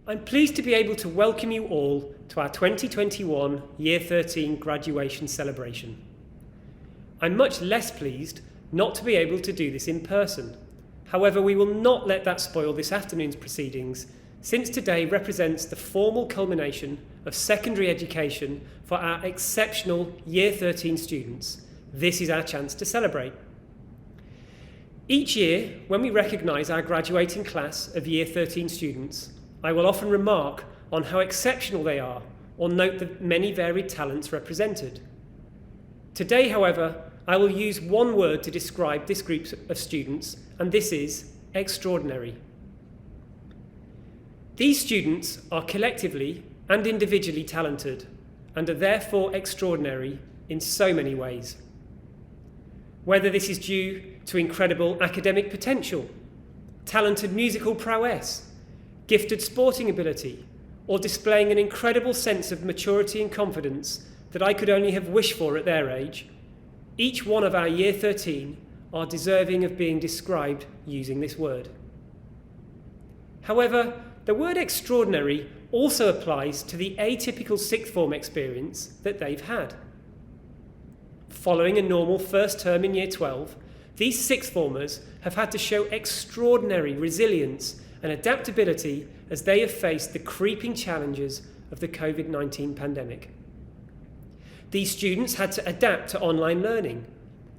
I'm pleased to be able to welcome you all to our 2021 Year 13 graduation celebration. I'm much less pleased not to be able to do this in person. However, we will not let that spoil this afternoon's proceedings, since today represents the formal culmination of secondary education for our exceptional Year 13 students. This is our chance to celebrate. Each year, when we recognise our graduating class of Year 13 students, I will often remark on how exceptional they are, or note the many varied talents represented. Today, however, I will use one word to describe this group of students, and this is extraordinary. These students are collectively and individually talented, and are therefore extraordinary in so many ways. Whether this is due to incredible academic potential, talented musical prowess, gifted sporting ability, or displaying an incredible sense of maturity and confidence that I could only have wished for at their age, each one of our Year 13 are deserving of being described using this word. However, the word extraordinary also applies to the atypical sixth form experience that they've had. Following a normal first term in Year 12, these sixth formers have had to show extraordinary resilience and adaptability as they have faced the creeping challenges of the COVID-19 pandemic. These students had to adapt to online learning,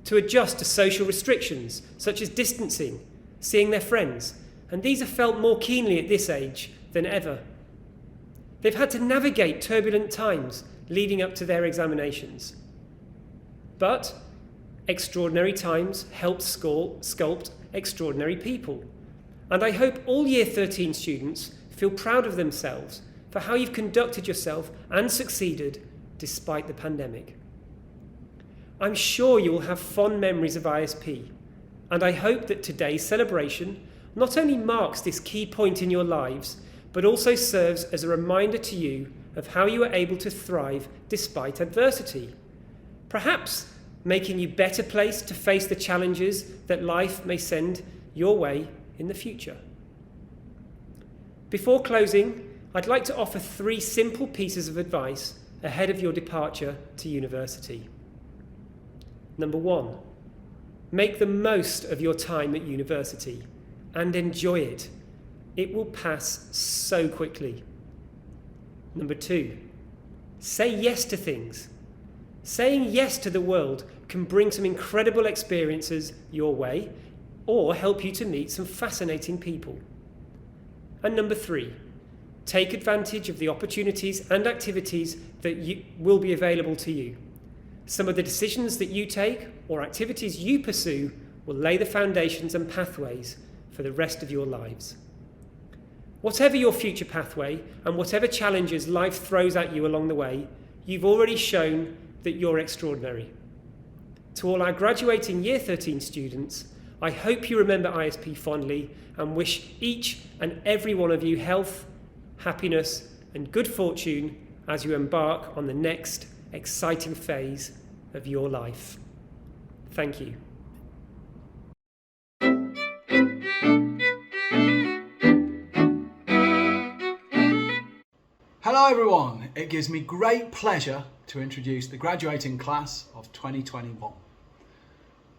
to adjust to social restrictions such as distancing, seeing their friends, and these are felt more keenly at this age than ever. They've had to navigate turbulent times leading up to their examinations. But extraordinary times help sculpt extraordinary people. And I hope all Year 13 students feel proud of themselves for how you've conducted yourself and succeeded despite the pandemic. I'm sure you will have fond memories of ISP, and I hope that today's celebration not only marks this key point in your lives, but also serves as a reminder to you of how you were able to thrive despite adversity, perhaps making you better placed to face the challenges that life may send your way in the future. Before closing, I'd like to offer 3 simple pieces of advice ahead of your departure to university. Number 1, make the most of your time at university and enjoy it. It will pass so quickly. Number 2, say yes to things. Saying yes to the world can bring some incredible experiences your way, or help you to meet some fascinating people. And number 3, take advantage of the opportunities and activities that will be available to you. Some of the decisions that you take or activities you pursue will lay the foundations and pathways for the rest of your lives. Whatever your future pathway and whatever challenges life throws at you along the way, you've already shown that you're extraordinary. To all our graduating Year 13 students, I hope you remember ISP fondly and wish each and every one of you health, happiness, and good fortune as you embark on the next exciting phase of your life. Thank you. Hello everyone, it gives me great pleasure to introduce the graduating class of 2021.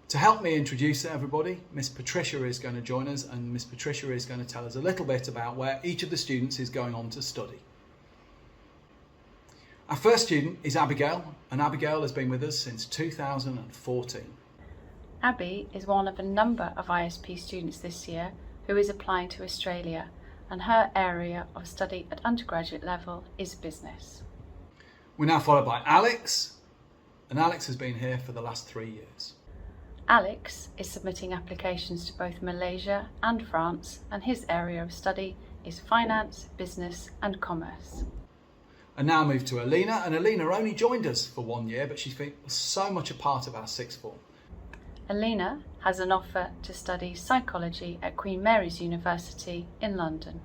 To help me introduce everybody, Miss Patricia is going to join us, and Miss Patricia is going to tell us a little bit about where each of the students is going on to study. Our first student is Abigail, and Abigail has been with us since 2014. Abby is one of a number of ISP students this year who is applying to Australia, and her area of study at undergraduate level is business. We're now followed by Alex, and Alex has been here for the last 3 years. Alex is submitting applications to both Malaysia and France, and his area of study is finance, business and commerce. And now move to Alina, and Alina only joined us for 1 year, but she's been so much a part of our sixth form. Alina has an offer to study psychology at Queen Mary's University in London.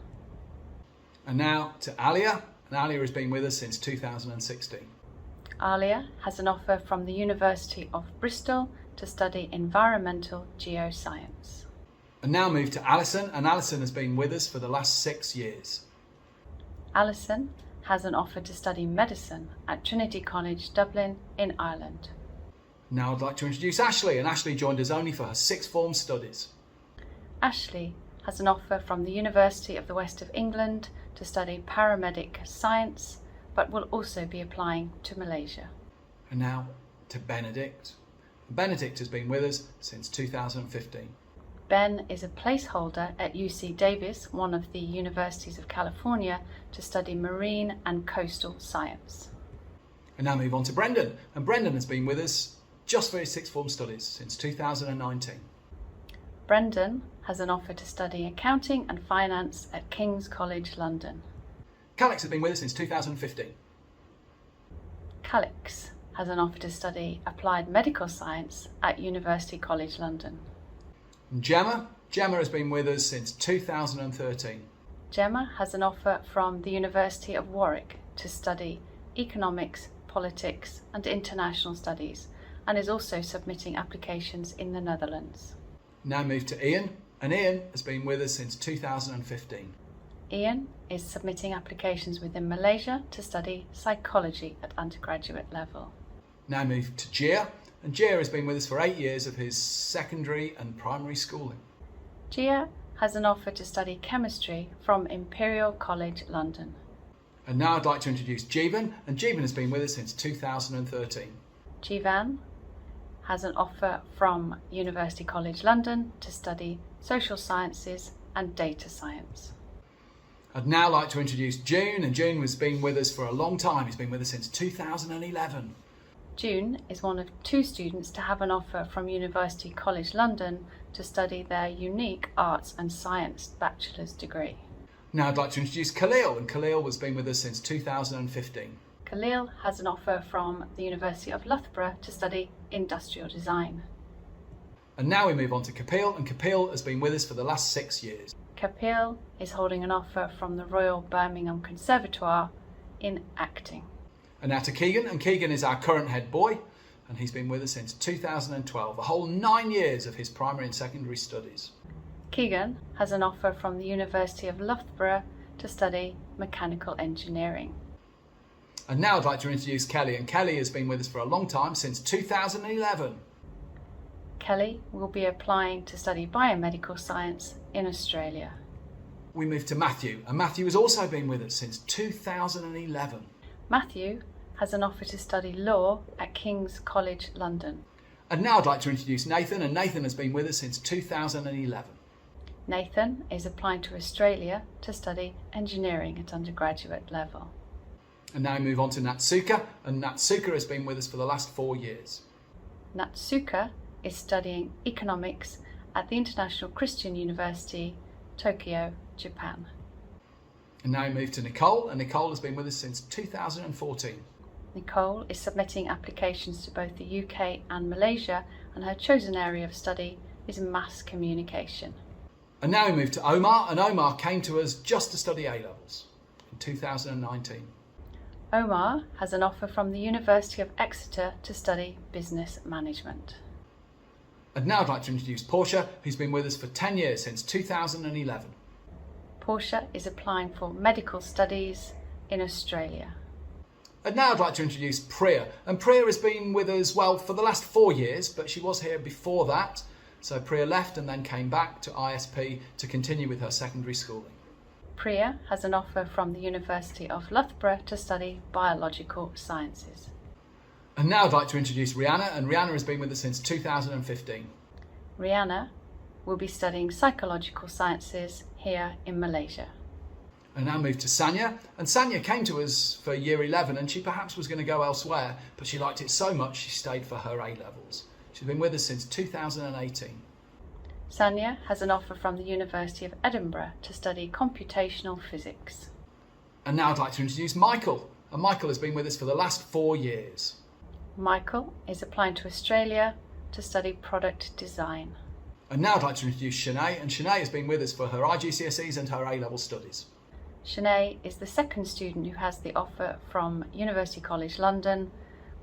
And now to Alia, and Alia has been with us since 2016. Alia has an offer from the University of Bristol to study environmental geoscience. And now move to Alison, and Alison has been with us for the last 6 years. Alison has an offer to study medicine at Trinity College, Dublin in Ireland. Now I'd like to introduce Ashley, and Ashley joined us only for her sixth form studies. Ashley has an offer from the University of the West of England to study paramedic science, but will also be applying to Malaysia. And now to Benedict. Benedict has been with us since 2015. Ben is a placeholder at UC Davis, one of the universities of California, to study marine and coastal science. And now move on to Brendan. And Brendan has been with us just for his sixth form studies since 2019. Brendan has an offer to study accounting and finance at King's College London. Calix has been with us since 2015. Calix has an offer to study applied medical science at University College London. And Gemma has been with us since 2013. Gemma has an offer from the University of Warwick to study economics, politics and international studies, and is also submitting applications in the Netherlands. Now move to Ian, and Ian has been with us since 2015. Ian is submitting applications within Malaysia to study psychology at undergraduate level. Now move to Gia, and Gia has been with us for 8 years of his secondary and primary schooling. Gia has an offer to study chemistry from Imperial College London. And now I'd like to introduce Jeevan, and Jeevan has been with us since 2013. Jivan has an offer from University College London to study social sciences and data science. I'd now like to introduce June, and June has been with us for a long time. He's been with us since 2011. June is one of 2 students to have an offer from University College London to study their unique arts and science bachelor's degree. Now I'd like to introduce Khalil, and Khalil has been with us since 2015. Khalil has an offer from the University of Loughborough to study industrial design. And now we move on to Kapil, and Kapil has been with us for the last 6 years. Kapil is holding an offer from the Royal Birmingham Conservatoire in acting. And now to Keegan, and Keegan is our current head boy, and he's been with us since 2012, a whole 9 years of his primary and secondary studies. Keegan has an offer from the University of Loughborough to study mechanical engineering. And now I'd like to introduce Kelly, and Kelly has been with us for a long time, since 2011. Kelly will be applying to study biomedical science in Australia. We move to Matthew, and Matthew has also been with us since 2011. Matthew has an offer to study law at King's College London. And now I'd like to introduce Nathan, and Nathan has been with us since 2011. Nathan is applying to Australia to study engineering at undergraduate level. And now we move on to Natsuka, and Natsuka has been with us for the last 4 years. Natsuka is studying economics at the International Christian University, Tokyo, Japan. And now we move to Nicole, and Nicole has been with us since 2014. Nicole is submitting applications to both the UK and Malaysia, and her chosen area of study is mass communication. And now we move to Omar, and Omar came to us just to study A-levels in 2019. Omar has an offer from the University of Exeter to study business management. And now I'd like to introduce Portia, who's been with us for 10 years, since 2011. Portia is applying for medical studies in Australia. And now I'd like to introduce Priya. And Priya has been with us, well, for the last 4 years, but she was here before that. So Priya left and then came back to ISP to continue with her secondary schooling. Priya has an offer from the University of Loughborough to study biological sciences. And now I'd like to introduce Rihanna, and Rihanna has been with us since 2015. Rihanna will be studying psychological sciences here in Malaysia. And now move to Sanya, and Sanya came to us for year 11, and she perhaps was going to go elsewhere, but she liked it so much she stayed for her A-levels. She's been with us since 2018. Sanya has an offer from the University of Edinburgh to study computational physics. And now I'd like to introduce Michael, and Michael has been with us for the last 4 years. Michael is applying to Australia to study product design. And now I'd like to introduce Shanae, and Shanae has been with us for her IGCSEs and her A-level studies. Shanae is the second student who has the offer from University College London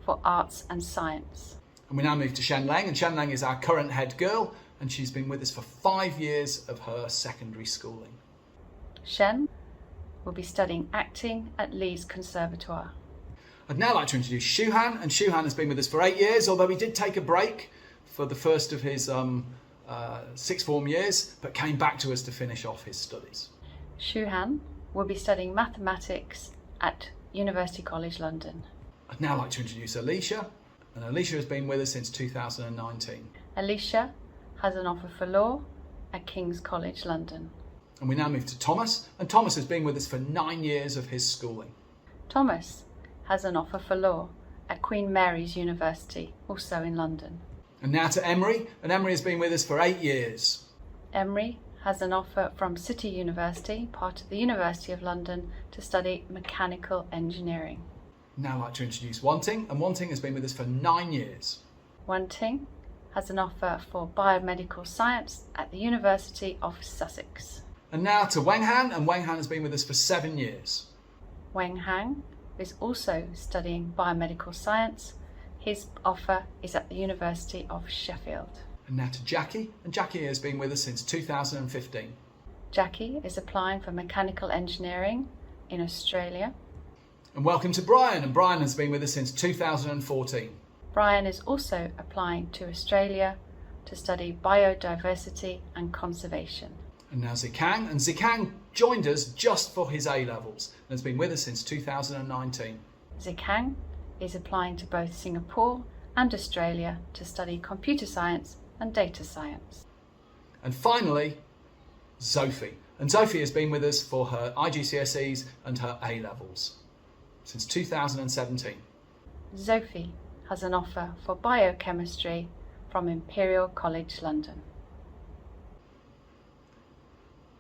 for arts and science. And we now move to Shen Lang, and Shen Lang is our current head girl, and she's been with us for 5 years of her secondary schooling. Shen will be studying acting at Leeds Conservatoire. I'd now like to introduce Shuhan, and Shuhan has been with us for 8 years, although he did take a break for the first of his sixth form years, but came back to us to finish off his studies. Shuhan will be studying mathematics at University College London. I'd now like to introduce Alicia, and Alicia has been with us since 2019. Alicia has an offer for law at King's College London. And we now move to Thomas, and Thomas has been with us for 9 years of his schooling. Thomas has an offer for law at Queen Mary's University, also in London. And now to Emery, and Emery has been with us for 8 years. Emery has an offer from City University, part of the University of London, to study mechanical engineering. Now I'd like to introduce Wanting, and Wanting has been with us for 9 years. Wanting has an offer for biomedical science at the University of Sussex. And now to Wenghan, and Wenghan has been with us for 7 years. Wenghan is also studying biomedical science. His offer is at the University of Sheffield. And now to Jackie, and Jackie has been with us since 2015. Jackie is applying for mechanical engineering in Australia. And welcome to Brian, and Brian has been with us since 2014. Brian is also applying to Australia to study biodiversity and conservation. And now Zikang, and Zikang joined us just for his A-levels and has been with us since 2019. Zikang is applying to both Singapore and Australia to study computer science and data science. And finally, Zophie. And Zophie has been with us for her IGCSEs and her A-levels since 2017. Zophie has an offer for biochemistry from Imperial College London.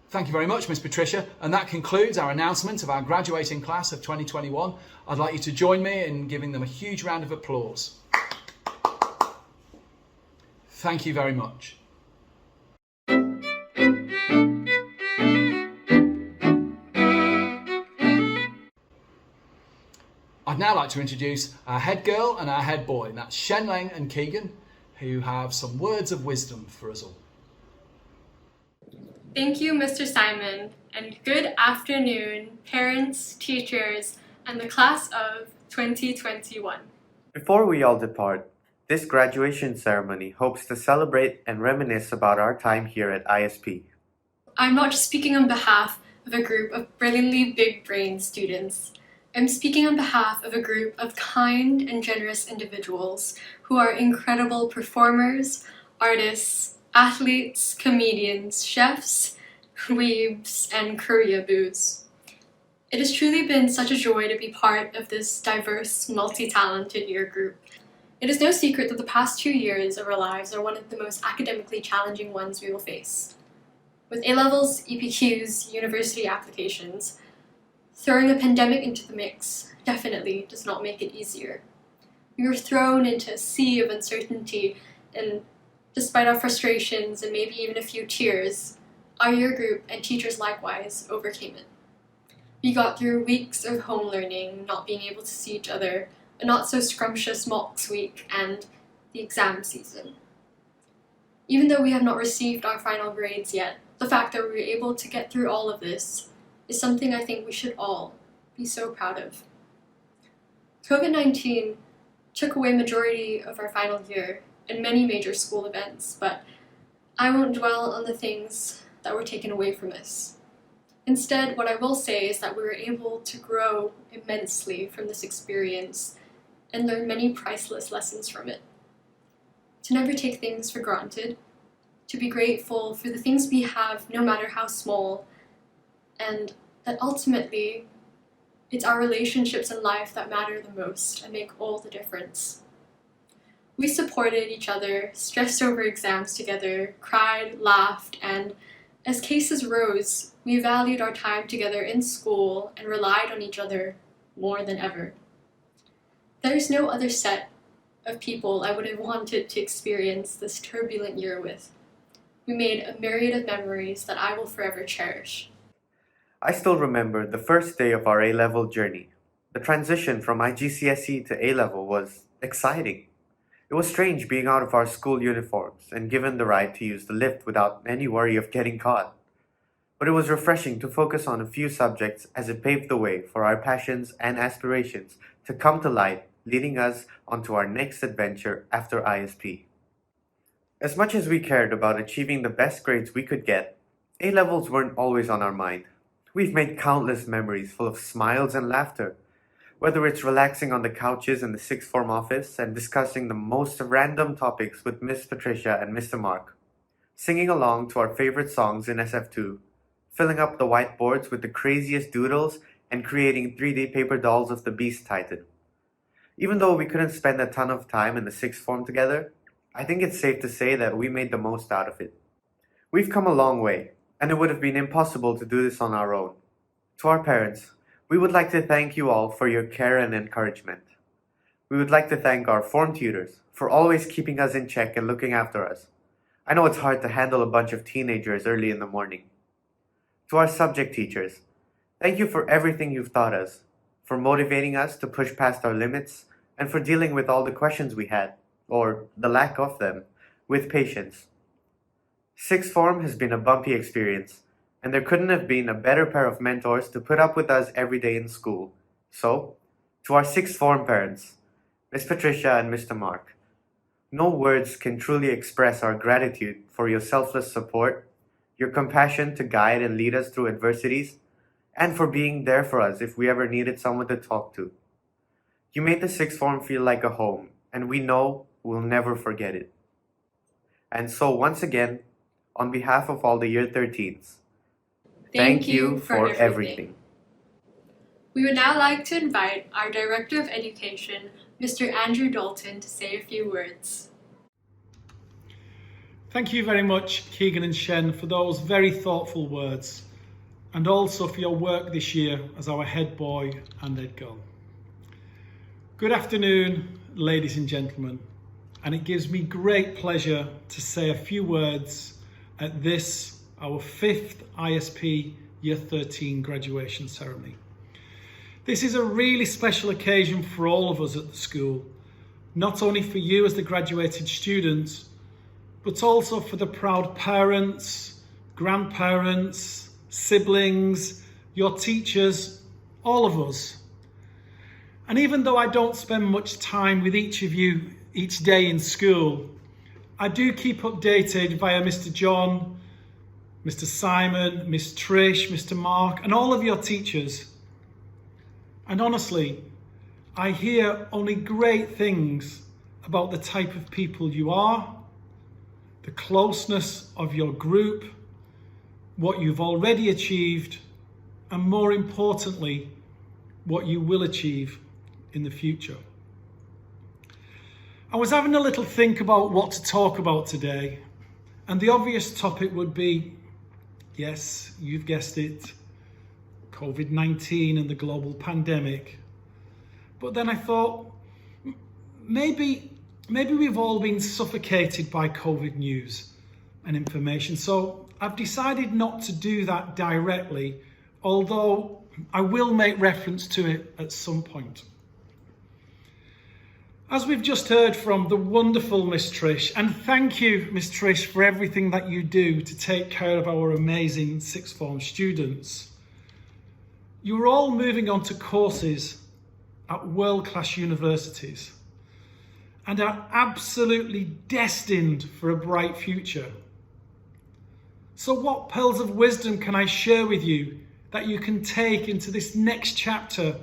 Thank you very much, Miss Patricia. And that concludes our announcement of our graduating class of 2021. I'd like you to join me in giving them a huge round of applause. Thank you very much. I'd now like to introduce our head girl and our head boy, and that's Shenleng and Keegan, who have some words of wisdom for us all. Thank you, Mr. Simon, and good afternoon, parents, teachers, and the class of 2021. Before we all depart, this graduation ceremony hopes to celebrate and reminisce about our time here at ISP. I'm not just speaking on behalf of a group of brilliantly big-brained students. I'm speaking on behalf of a group of kind and generous individuals who are incredible performers, artists, athletes, comedians, chefs, weebs, and career-boos. It has truly been such a joy to be part of this diverse, multi-talented year group. It is no secret that the past 2 years of our lives are one of the most academically challenging ones we will face. With A-levels, EPQs, university applications, throwing a pandemic into the mix definitely does not make it easier. We were thrown into a sea of uncertainty, and despite our frustrations and maybe even a few tears, our year group and teachers likewise overcame it. We got through weeks of home learning, not being able to see each other, a not so scrumptious mocks week, and the exam season. Even though we have not received our final grades yet, the fact that we were able to get through all of this is something I think we should all be so proud of. COVID-19 took away majority of our final year and many major school events, but I won't dwell on the things that were taken away from us. Instead, what I will say is that we were able to grow immensely from this experience and learn many priceless lessons from it. To never take things for granted, to be grateful for the things we have, no matter how small, and that ultimately, it's our relationships in life that matter the most and make all the difference. We supported each other, stressed over exams together, cried, laughed, and as cases rose, we valued our time together in school and relied on each other more than ever. There is no other set of people I would have wanted to experience this turbulent year with. We made a myriad of memories that I will forever cherish. I still remember the first day of our A-level journey. The transition from IGCSE to A-level was exciting. It was strange being out of our school uniforms and given the right to use the lift without any worry of getting caught. but it was refreshing to focus on a few subjects as it paved the way for our passions and aspirations to come to light, leading us onto our next adventure after ISP. As much as we cared about achieving the best grades we could get, A-levels weren't always on our mind. We've made countless memories full of smiles and laughter, whether it's relaxing on the couches in the sixth form office and discussing the most random topics with Miss Patricia and Mr. Mark, singing along to our favorite songs in SF2, filling up the whiteboards with the craziest doodles, and creating 3D paper dolls of the Beast Titan. Even though we couldn't spend a ton of time in the sixth form together, I think it's safe to say that we made the most out of it. We've come a long way, and it would have been impossible to do this on our own. To our parents, we would like to thank you all for your care and encouragement. We would like to thank our form tutors for always keeping us in check and looking after us. I know it's hard to handle a bunch of teenagers early in the morning. To our subject teachers, thank you for everything you've taught us, for motivating us to push past our limits, and for dealing with all the questions we had, or the lack of them, with patience. Sixth form has been a bumpy experience, and there couldn't have been a better pair of mentors to put up with us every day in school. So, to our sixth form parents, Miss Patricia and Mr. Mark, no words can truly express our gratitude for your selfless support, your compassion to guide and lead us through adversities, and for being there for us if we ever needed someone to talk to. You made the sixth form feel like a home, and we know we'll never forget it. And so once again, on behalf of all the Year 13s, thank you for everything. We would now like to invite our Director of Education, Mr. Andrew Dalton, to say a few words. Thank you very much, Keegan and Shen, for those very thoughtful words, and also for your work this year as our head boy and head girl. Good afternoon, ladies and gentlemen, and it gives me great pleasure to say a few words at this, our 5th ISP Year 13 graduation ceremony. This is a really special occasion for all of us at the school, not only for you as the graduated students, but also for the proud parents, grandparents, siblings, your teachers, all of us. And even though I don't spend much time with each of you each day in school, I do keep updated via Mr. John, Mr. Simon, Miss Trish, Mr. Mark, and all of your teachers. And honestly, I hear only great things about the type of people you are, the closeness of your group, what you've already achieved, and more importantly, what you will achieve in the future. I was having a little think about what to talk about today, and the obvious topic would be, yes, you've guessed it, COVID-19 and the global pandemic. But then I thought, maybe we've all been suffocated by COVID news and information. So I've decided not to do that directly, although I will make reference to it at some point. As we've just heard from the wonderful Miss Trish, and thank you, Miss Trish, for everything that you do to take care of our amazing sixth form students. You're all moving on to courses at world-class universities and are absolutely destined for a bright future. So what pearls of wisdom can I share with you that you can take into this next chapter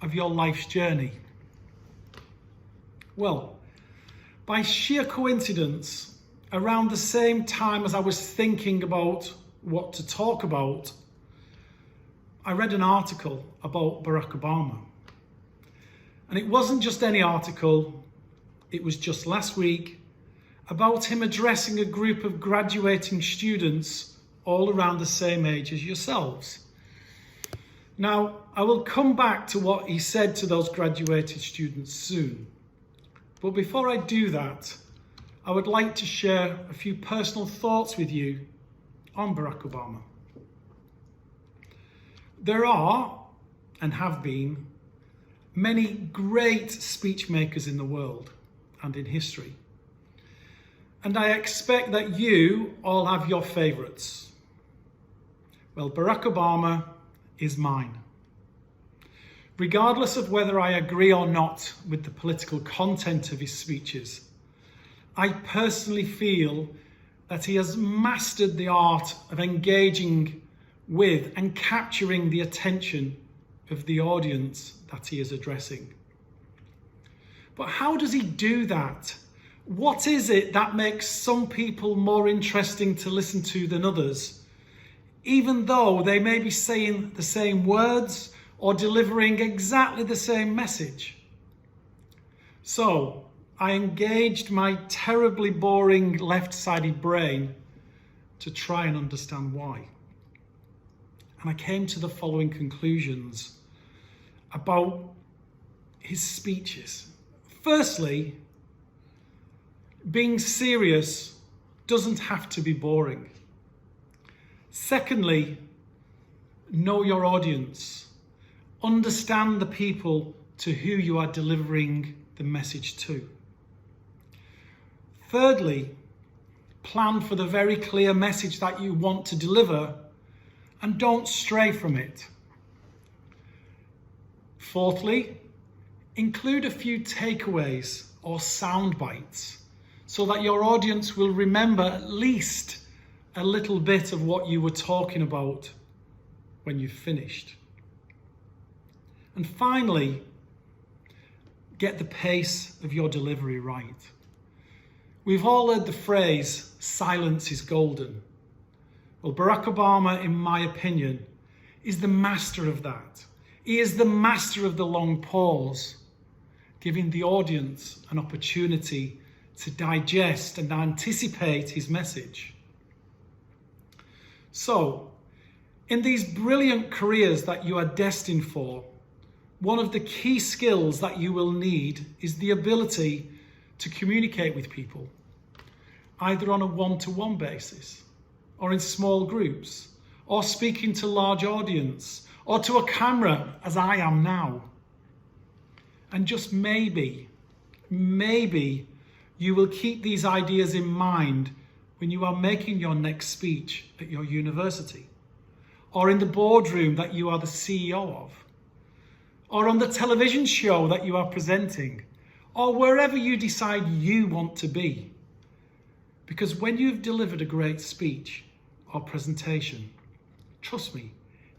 of your life's journey? Well, by sheer coincidence, around the same time as I was thinking about what to talk about, I read an article about Barack Obama. And it wasn't just any article, it was just last week about him addressing a group of graduating students all around the same age as yourselves. Now, I will come back to what he said to those graduated students soon. But before I do that, I would like to share a few personal thoughts with you on Barack Obama. There are, and have been, many great speech makers in the world and in history. And I expect that you all have your favourites. Well, Barack Obama is mine. Regardless of whether I agree or not with the political content of his speeches, I personally feel that he has mastered the art of engaging with and capturing the attention of the audience that he is addressing. But how does he do that? What is it that makes some people more interesting to listen to than others, even though they may be saying the same words or delivering exactly the same message? So I engaged my terribly boring left-sided brain to try and understand why. And I came to the following conclusions about his speeches. Firstly, being serious doesn't have to be boring. Secondly, know your audience. Understand the people to who you are delivering the message to. Thirdly, plan for the very clear message that you want to deliver and don't stray from it. Fourthly, include a few takeaways or sound bites so that your audience will remember at least a little bit of what you were talking about when you've finished. And finally, get the pace of your delivery right. We've all heard the phrase, silence is golden. Well, Barack Obama, in my opinion, is the master of that. He is the master of the long pause, giving the audience an opportunity to digest and anticipate his message. So, in these brilliant careers that you are destined for, one of the key skills that you will need is the ability to communicate with people, either on a one-to-one basis, or in small groups, or speaking to large audience, or to a camera, as I am now. And just maybe you will keep these ideas in mind when you are making your next speech at your university, or in the boardroom that you are the CEO of, or on the television show that you are presenting, or wherever you decide you want to be. Because when you've delivered a great speech or presentation, trust me,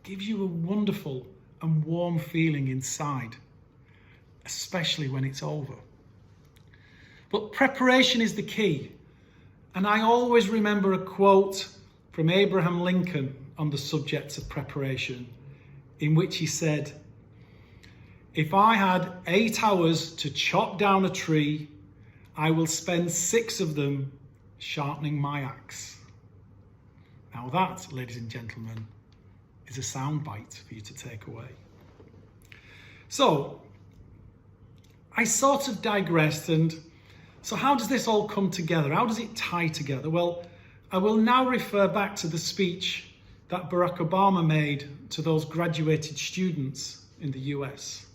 it gives you a wonderful and warm feeling inside, especially when it's over. But preparation is the key. And I always remember a quote from Abraham Lincoln on the subject of preparation, in which he said, "If I had 8 hours to chop down a tree, I will spend 6 of them sharpening my axe." Now that, ladies and gentlemen, is a soundbite for you to take away. So, I sort of digressed, and so how does this all come together? How does it tie together? Well, I will now refer back to the speech that Barack Obama made to those graduated students in the US.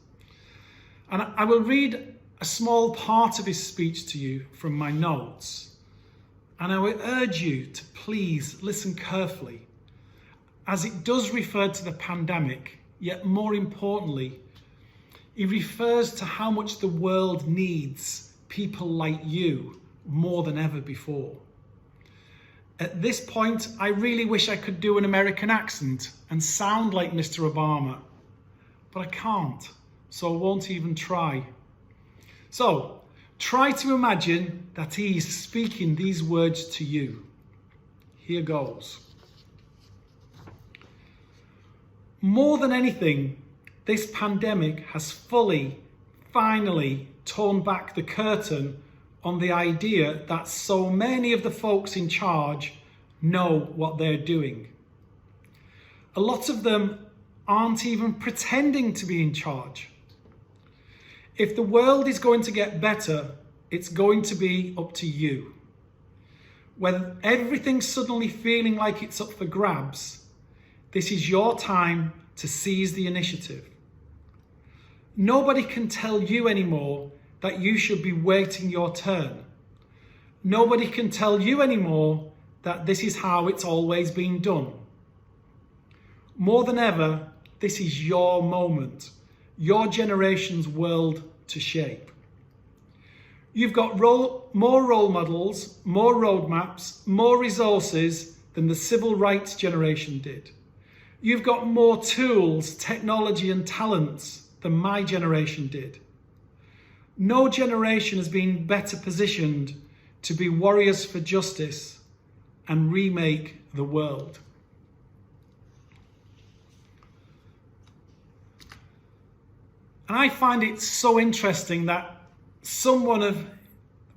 And I will read a small part of his speech to you from my notes. And I will urge you to please listen carefully, as it does refer to the pandemic, yet more importantly, it refers to how much the world needs people like you more than ever before. At this point, I really wish I could do an American accent and sound like Mr. Obama, but I can't, so I won't even try. So, try to imagine that he's speaking these words to you. Here goes. More than anything, this pandemic has finally torn back the curtain on the idea that so many of the folks in charge know what they're doing. A lot of them aren't even pretending to be in charge. If the world is going to get better, it's going to be up to you. When everything's suddenly feeling like it's up for grabs, this is your time to seize the initiative. Nobody can tell you anymore that you should be waiting your turn. Nobody can tell you anymore that this is how it's always been done. More than ever, this is your moment, your generation's world to shape. You've got more role models, more roadmaps, more resources than the civil rights generation did. You've got more tools, technology and talents than my generation did. No generation has been better positioned to be warriors for justice and remake the world. And I find it so interesting that someone of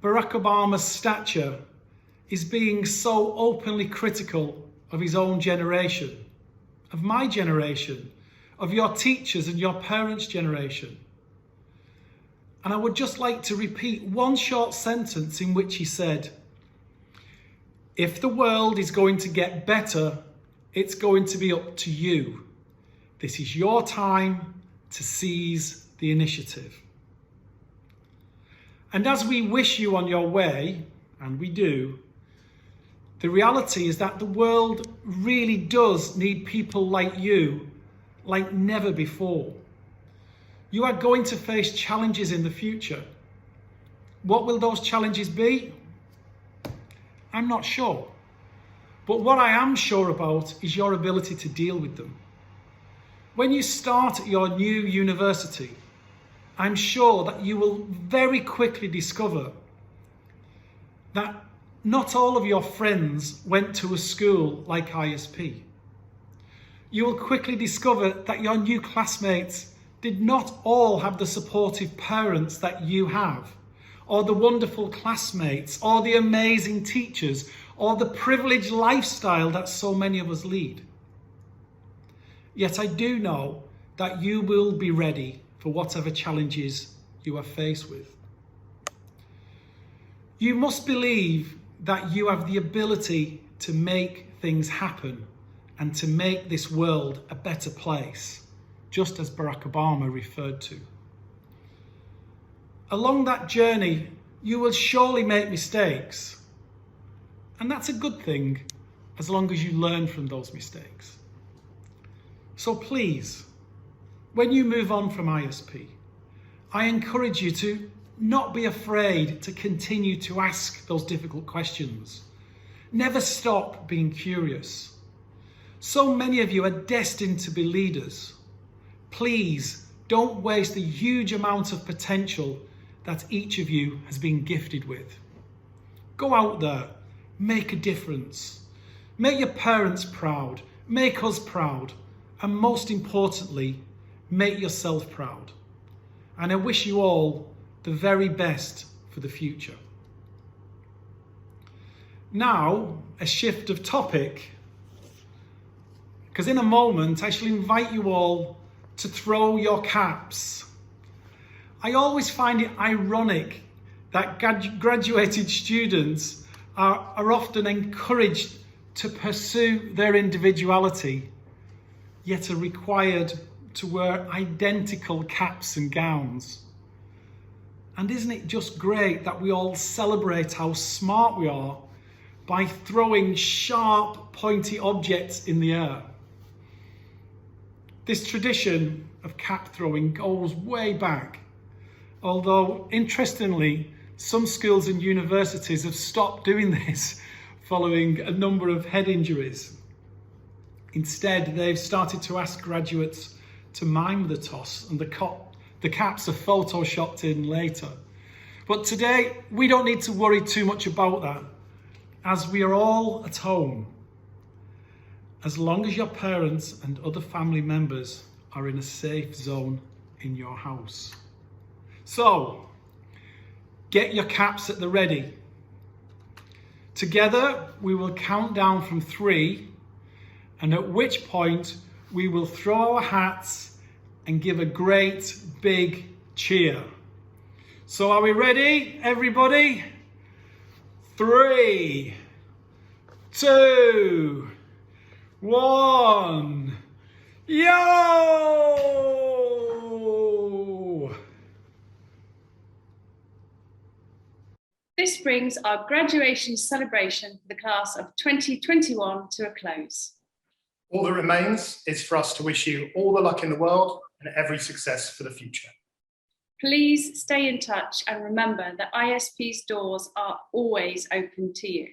Barack Obama's stature is being so openly critical of his own generation, of my generation, of your teachers and your parents' generation. And I would just like to repeat one short sentence in which he said, "If the world is going to get better, it's going to be up to you. This is your time to seize the initiative." And as we wish you on your way, and we do, the reality is that the world really does need people like you, like never before. You are going to face challenges in the future. What will those challenges be? I'm not sure. But what I am sure about is your ability to deal with them. When you start at your new university, I'm sure that you will very quickly discover that not all of your friends went to a school like ISP. You will quickly discover that your new classmates did not all have the supportive parents that you have, or the wonderful classmates, or the amazing teachers, or the privileged lifestyle that so many of us lead. Yet I do know that you will be ready for whatever challenges you are faced with. You must believe that you have the ability to make things happen and to make this world a better place, just as Barack Obama referred to. Along that journey, you will surely make mistakes, and that's a good thing as long as you learn from those mistakes. So please, when you move on from ISP, I encourage you to not be afraid to continue to ask those difficult questions. Never stop being curious. So many of you are destined to be leaders. Please don't waste the huge amount of potential that each of you has been gifted with. Go out there, make a difference. Make your parents proud, make us proud, and most importantly, make yourself proud. And I wish you all the very best for the future. Now, a shift of topic, because in a moment I shall invite you all to throw your caps. I always find it ironic that graduated students are often encouraged to pursue their individuality, yet are required to wear identical caps and gowns. And isn't it just great that we all celebrate how smart we are by throwing sharp, pointy objects in the air? This tradition of cap throwing goes way back, although interestingly, some schools and universities have stopped doing this following a number of head injuries. Instead, they've started to ask graduates to mime the toss, and the caps are photoshopped in later. But today, we don't need to worry too much about that, as we are all at home, as long as your parents and other family members are in a safe zone in your house. So, get your caps at the ready. Together, we will count down from 3, and at which point we will throw our hats and give a great big cheer. So are we ready, everybody? 3, 2, 1, yo! This brings our graduation celebration for the class of 2021 to a close. All that remains is for us to wish you all the luck in the world and every success for the future. Please stay in touch and remember that ISP's doors are always open to you.